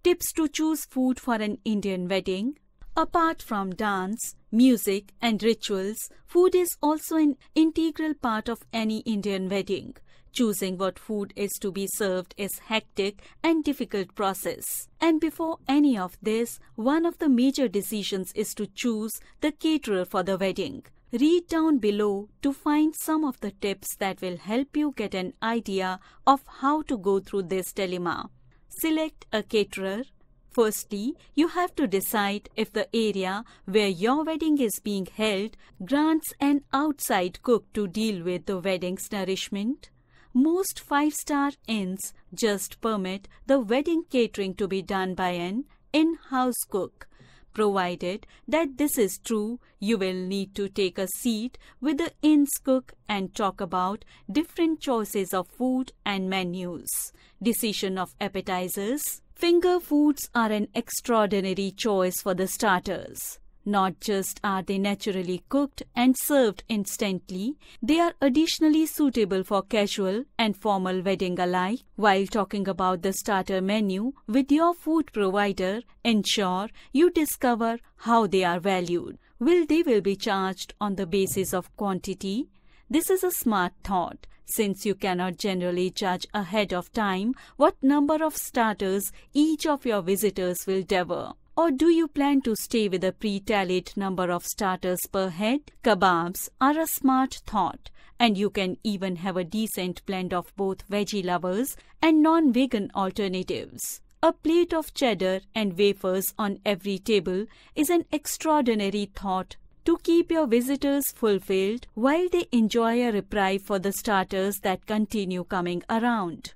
Tips to choose food for an Indian wedding. Apart from dance, music and rituals, food is also an integral part of any Indian wedding. Choosing what food is to be served is hectic and difficult process. And before any of this, one of the major decisions is to choose the caterer for the wedding. Read down below to find some of the tips that will help you get an idea of how to go through this dilemma. Select a caterer. Firstly, you have to decide if the area where your wedding is being held grants an outside cook to deal with the wedding's nourishment. Most 5-star inns just permit the wedding catering to be done by an in-house cook. Provided that this is true, you will need to take a seat with the inn's cook and talk about different choices of food and menus. Decision of appetizers. Finger foods are an extraordinary choice for the starters. Not just are they naturally cooked and served instantly, they are additionally suitable for casual and formal wedding alike. While talking about the starter menu with your food provider, ensure you discover how they are valued. They will be charged on the basis of quantity. This is a smart thought, since you cannot generally judge ahead of time what number of starters each of your visitors will devour. Or do you plan to stay with a pre-tallied number of starters per head? Kebabs are a smart thought, and you can even have a decent blend of both veggie lovers and non-vegan alternatives. A plate of cheddar and wafers on every table is an extraordinary thought to keep your visitors fulfilled while they enjoy a reprieve for the starters that continue coming around.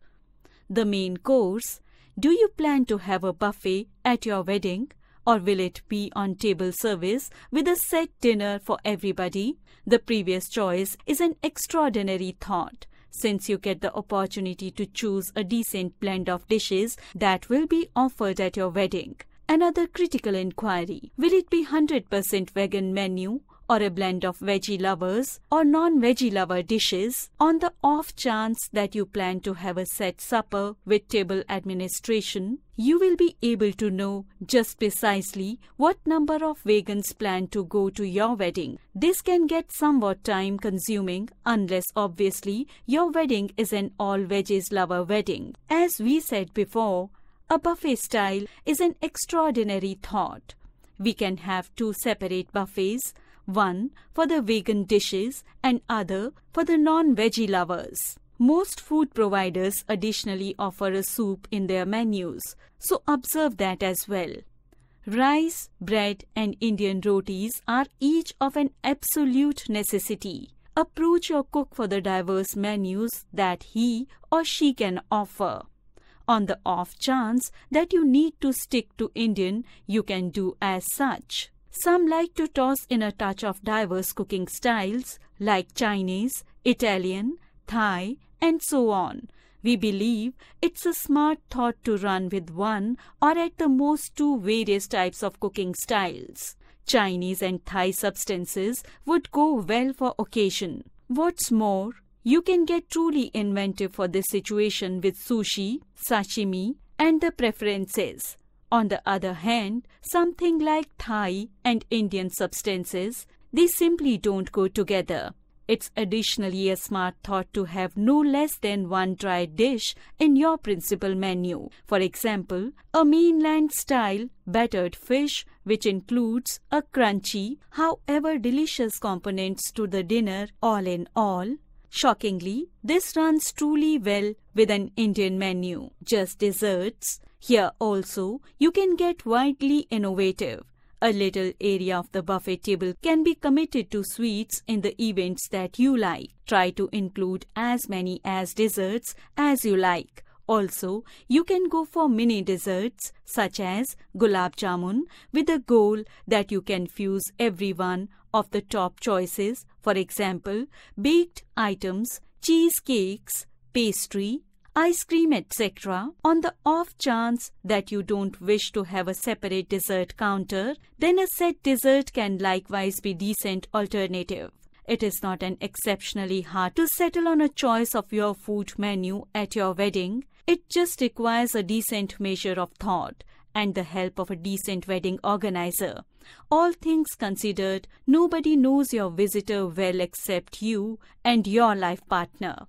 The main course. Do you plan to have a buffet at your wedding, or will it be on table service with a set dinner for everybody? The previous choice is an extraordinary thought, since you get the opportunity to choose a decent blend of dishes that will be offered at your wedding. Another critical inquiry: will it be 100% vegan menu or a blend of veggie lovers or non-veggie lover dishes? On the off chance that you plan to have a set supper with table administration, you will be able to know just precisely what number of vegans plan to go to your wedding. This can get somewhat time consuming unless obviously your wedding is an all veggies lover wedding. As we said before, a buffet style is an extraordinary thought. We can have 2 separate buffets, one for the vegan dishes and other for the non-veggie lovers. Most food providers additionally offer a soup in their menus, so observe that as well. Rice, bread and Indian rotis are each of an absolute necessity. Approach your cook for the diverse menus that he or she can offer. On the off chance that you need to stick to Indian, you can do as such. Some like to toss in a touch of diverse cooking styles like Chinese, Italian, Thai, and so on. We believe it's a smart thought to run with one or at the most 2 various types of cooking styles. Chinese and Thai substances would go well for occasion. What's more, you can get truly inventive for this situation with sushi, sashimi, and the preferences. On the other hand, something like Thai and Indian substances, they simply don't go together. It's additionally a smart thought to have no less than 1 dry dish in your principal menu. For example, a mainland-style battered fish which includes a crunchy, however delicious components to the dinner all in all. Shockingly, this runs truly well with an Indian menu. Just desserts. Here also, you can get widely innovative. A little area of the buffet table can be committed to sweets in the events that you like. Try to include as many as desserts as you like. Also, you can go for mini desserts such as gulab jamun with the goal that you can fuse every one of the top choices. For example, baked items, cheesecakes, pastry, ice cream, etc. On the off chance that you don't wish to have a separate dessert counter, then a set dessert can likewise be a decent alternative. It is not an exceptionally hard to settle on a choice of your food menu at your wedding. It just requires a decent measure of thought and the help of a decent wedding organizer. All things considered, nobody knows your visitor well except you and your life partner.